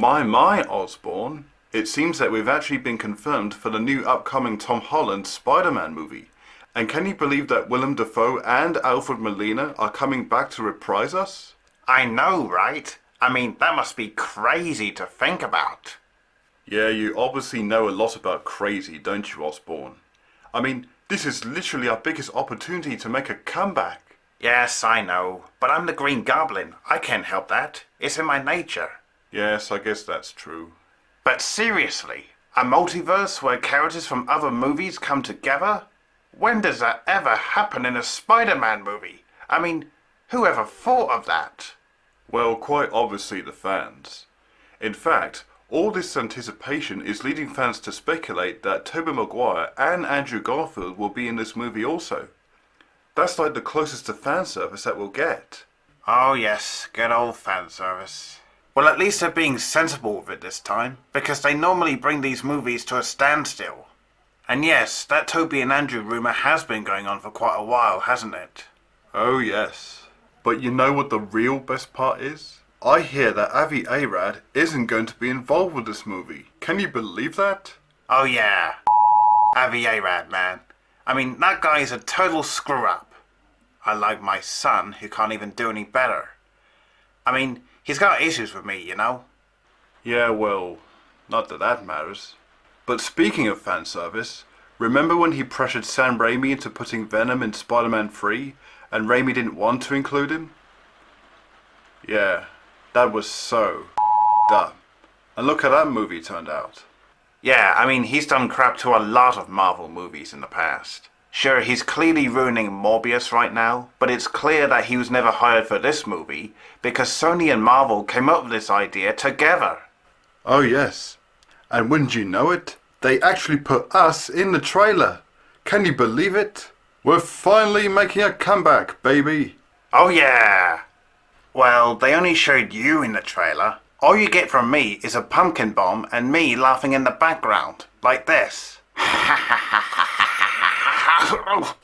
My, Osborne. It seems that we've actually been confirmed for the new upcoming Tom Holland Spider-Man movie. And can you believe that Willem Dafoe and Alfred Molina are coming back to reprise us? I know, right? I mean, that must be crazy to think about. Yeah, you obviously know a lot about crazy, don't you, Osborne? I mean, this is literally our biggest opportunity to make a comeback. Yes, I know. But I'm the Green Goblin. I can't help that. It's in my nature. Yes, I guess that's true. But seriously, a multiverse where characters from other movies come together? When does that ever happen in a Spider-Man movie? I mean, who ever thought of that? Well, quite obviously the fans. In fact, all this anticipation is leading fans to speculate that Tobey Maguire and Andrew Garfield will be in this movie also. That's like the closest to fan service that we'll get. Oh yes, good old fan service. Well, at least they're being sensible with it this time, because they normally bring these movies to a standstill. And yes, that Tobey and Andrew rumour has been going on for quite a while, hasn't it? Oh yes. But you know what the real best part is? I hear that Avi Arad isn't going to be involved with this movie. Can you believe that? Oh yeah. Avi Arad, man. I mean, that guy is a total screw-up. Unlike my son, who can't even do any better. I mean, he's got issues with me, you know? Yeah, well, not that that matters. But speaking of fan service, remember when he pressured Sam Raimi into putting Venom in Spider-Man 3 and Raimi didn't want to include him? Yeah, that was so dumb. And look how that movie turned out. Yeah, I mean, he's done crap to a lot of Marvel movies in the past. Sure, he's clearly ruining Morbius right now, but it's clear that he was never hired for this movie because Sony and Marvel came up with this idea together. Oh yes. And wouldn't you know it, they actually put us in the trailer. Can you believe it? We're finally making a comeback, baby. Oh yeah. Well, they only showed you in the trailer. All you get from me is a pumpkin bomb and me laughing in the background, like this.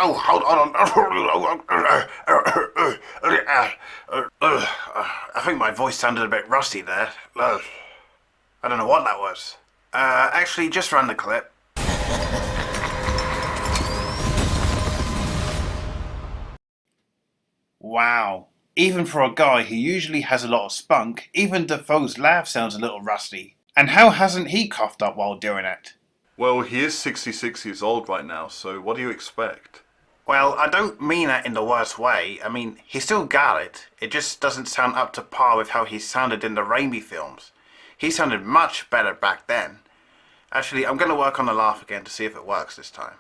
Oh, hold on. I think my voice sounded a bit rusty there. I don't know what that was. Actually, just run the clip. Wow. Even for a guy who usually has a lot of spunk, even Dafoe's laugh sounds a little rusty. And how hasn't he coughed up while doing it? Well, he is 66 years old right now, so what do you expect? Well, I don't mean that in the worst way. I mean, he still got it. It just doesn't sound up to par with how he sounded in the Raimi films. He sounded much better back then. Actually, I'm going to work on the laugh again to see if it works this time.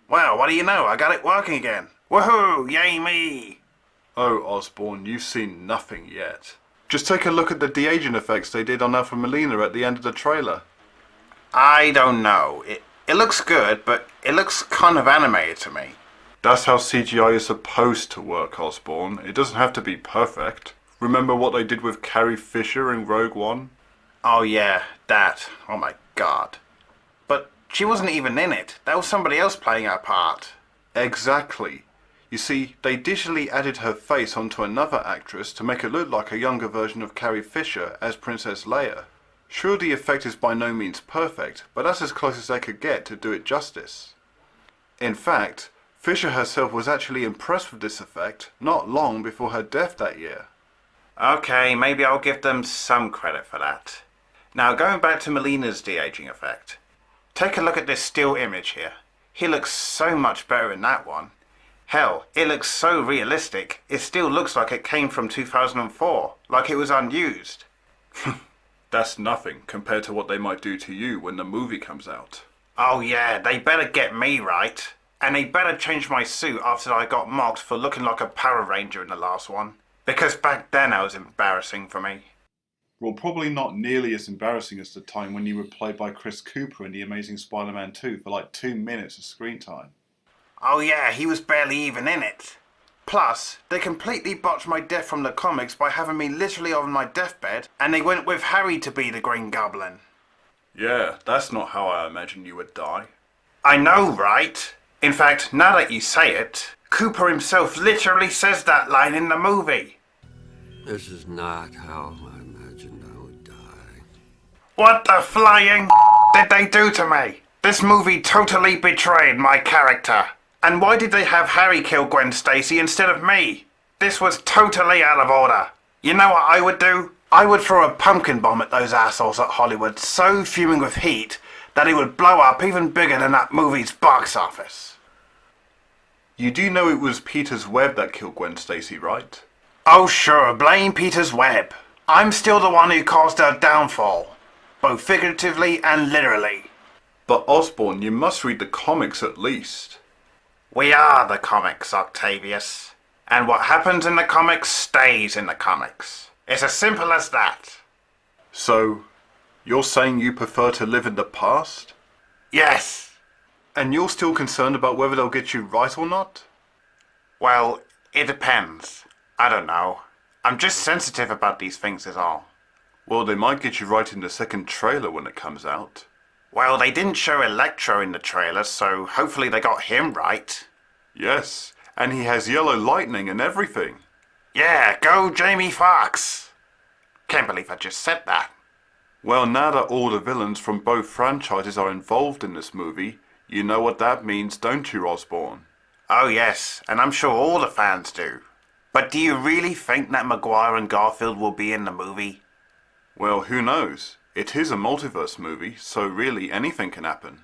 Well, what do you know? I got it working again. Woohoo! Yay me! Oh, Osborne, you've seen nothing yet. Just take a look at the de-aging effects they did on Alfred Molina at the end of the trailer. I don't know. It looks good, but it looks kind of animated to me. That's how CGI is supposed to work, Osborne. It doesn't have to be perfect. Remember what they did with Carrie Fisher in Rogue One? Oh yeah, that. Oh my god. But she wasn't even in it. That was somebody else playing her part. Exactly. You see, they digitally added her face onto another actress to make it look like a younger version of Carrie Fisher as Princess Leia. Sure, the effect is by no means perfect, but that's as close as they could get to do it justice. In fact, Fisher herself was actually impressed with this effect not long before her death that year. Okay, maybe I'll give them some credit for that. Now, going back to Molina's de-aging effect. Take a look at this still image here. He looks so much better in that one. Hell, it looks so realistic, it still looks like it came from 2004, like it was unused. That's nothing compared to what they might do to you when the movie comes out. Oh yeah, they better get me right. And they better change my suit after I got mocked for looking like a Power Ranger in the last one. Because back then it was embarrassing for me. Well, probably not nearly as embarrassing as the time when you were played by Chris Cooper in The Amazing Spider-Man 2 for like 2 minutes of screen time. Oh yeah, he was barely even in it. Plus, they completely botched my death from the comics by having me literally on my deathbed, and they went with Harry to be the Green Goblin. Yeah, that's not how I imagined you would die. I know, right? In fact, now that you say it, Cooper himself literally says that line in the movie. This is not how I imagined I would die. What the flying did they do to me? This movie totally betrayed my character. And why did they have Harry kill Gwen Stacy instead of me? This was totally out of order. You know what I would do? I would throw a pumpkin bomb at those assholes at Hollywood, so fuming with heat that it would blow up even bigger than that movie's box office. You do know it was Peter's web that killed Gwen Stacy, right? Oh sure, blame Peter's web. I'm still the one who caused her downfall, both figuratively and literally. But Osborn, you must read the comics at least. We are the comics, Octavius. And what happens in the comics stays in the comics. It's as simple as that. So, you're saying you prefer to live in the past? Yes. And you're still concerned about whether they'll get you right or not? Well, it depends. I don't know. I'm just sensitive about these things is all. Well, they might get you right in the second trailer when it comes out. Well, they didn't show Electro in the trailer, so hopefully they got him right. Yes, and he has yellow lightning and everything. Yeah, go Jamie Foxx. Can't believe I just said that. Well, now that all the villains from both franchises are involved in this movie, you know what that means, don't you, Osborn? Oh yes, and I'm sure all the fans do. But do you really think that Maguire and Garfield will be in the movie? Well, who knows? It is a multiverse movie, so really anything can happen.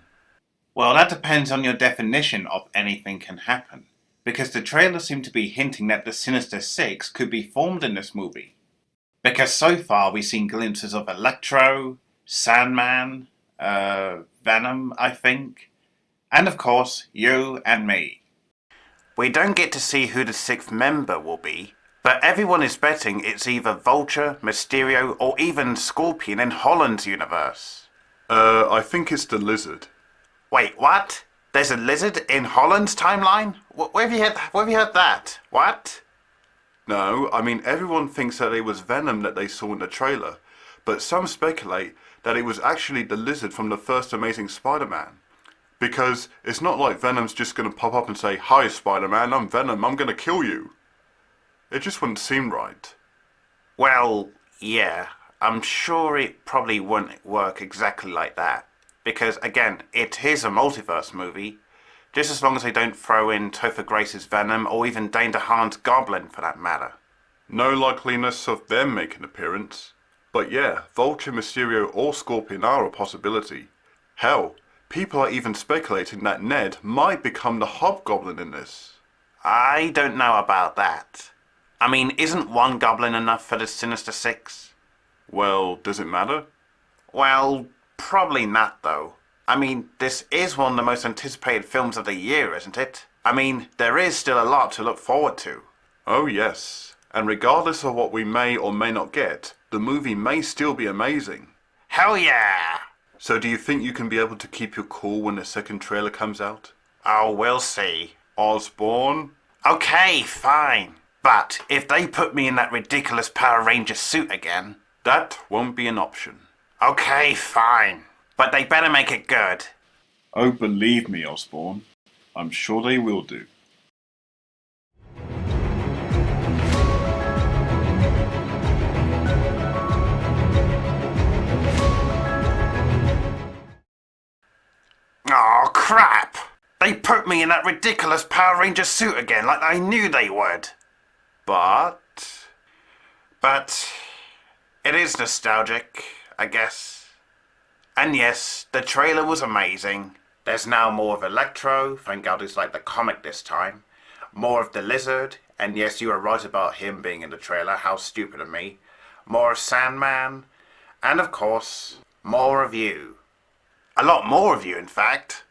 Well, that depends on your definition of anything can happen. Because the trailer seemed to be hinting that the Sinister Six could be formed in this movie. Because so far we've seen glimpses of Electro, Sandman, Venom, I think, and of course, you and me. We don't get to see who the sixth member will be, but everyone is betting it's either Vulture, Mysterio, or even Scorpion in Holland's universe. I think it's the Lizard. Wait, what? There's a lizard in Holland's timeline? Where have you heard that? What? No, I mean everyone thinks that it was Venom that they saw in the trailer, but some speculate that it was actually the Lizard from the first Amazing Spider-Man. Because it's not like Venom's just going to pop up and say, "Hi Spider-Man, I'm Venom, I'm going to kill you." It just wouldn't seem right. Well, yeah, I'm sure it probably wouldn't work exactly like that. Because, again, it is a multiverse movie, just as long as they don't throw in Topher Grace's Venom or even Dane DeHaan's Goblin for that matter. No likeliness of them making an appearance. But yeah, Vulture, Mysterio or Scorpion are a possibility. Hell, people are even speculating that Ned might become the Hobgoblin in this. I don't know about that. I mean, isn't one Goblin enough for the Sinister Six? Well, does it matter? Well, probably not though. I mean, this is one of the most anticipated films of the year, isn't it? I mean, there is still a lot to look forward to. Oh yes, and regardless of what we may or may not get, the movie may still be amazing. Hell yeah! So do you think you can be able to keep your cool when the second trailer comes out? Oh, we'll see. Osborn? Okay, fine. But if they put me in that ridiculous Power Ranger suit again... That won't be an option. Okay, fine. But they better make it good. Oh, believe me, Osborn. I'm sure they will do. Oh crap! They put me in that ridiculous Power Ranger suit again like I knew they would. But it is nostalgic, I guess. And yes, the trailer was amazing. There's now more of Electro, thank God it's like the comic this time. More of the Lizard, and yes, you were right about him being in the trailer, how stupid of me. More of Sandman, and of course, more of you. A lot more of you, in fact.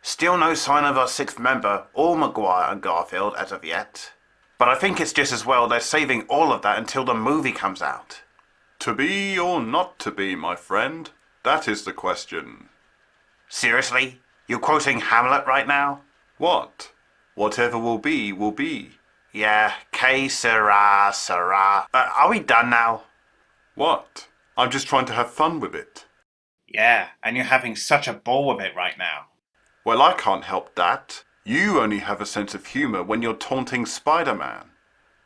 Still no sign of our sixth member, or Maguire and Garfield as of yet. But I think it's just as well they're saving all of that until the movie comes out. To be or not to be, my friend? That is the question. Seriously? You're quoting Hamlet right now? What? Whatever will be, will be. Yeah, que sera, sera. Are we done now? What? I'm just trying to have fun with it. Yeah, and you're having such a ball with it right now. Well, I can't help that. You only have a sense of humour when you're taunting Spider-Man.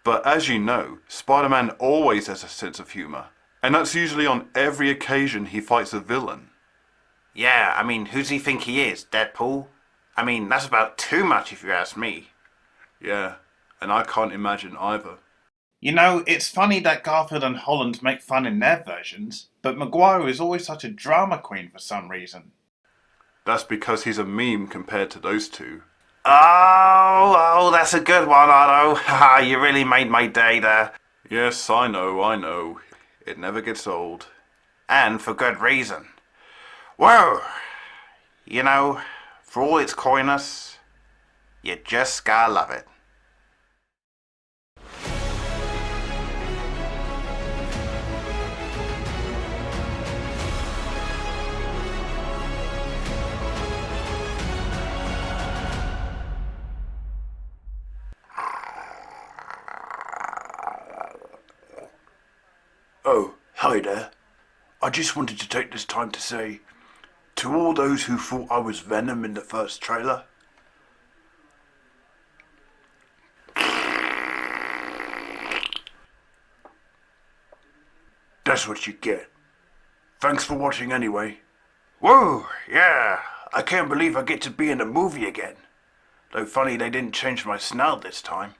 But as you know, Spider-Man always has a sense of humour. And that's usually on every occasion he fights a villain. Yeah, I mean, who's he think he is, Deadpool? I mean, that's about too much if you ask me. Yeah, and I can't imagine either. You know, it's funny that Garfield and Holland make fun in their versions, but Maguire is always such a drama queen for some reason. That's because he's a meme compared to those two. Oh, that's a good one, Otto. Haha, you really made my day there. Yes, I know. It never gets old. And for good reason. Whoa! You know, for all its coyness, you just gotta love it. Oh, hi there. I just wanted to take this time to say, to all those who thought I was Venom in the first trailer, that's what you get. Thanks for watching anyway. Whoa, yeah, I can't believe I get to be in a movie again. Though funny they didn't change my snout this time.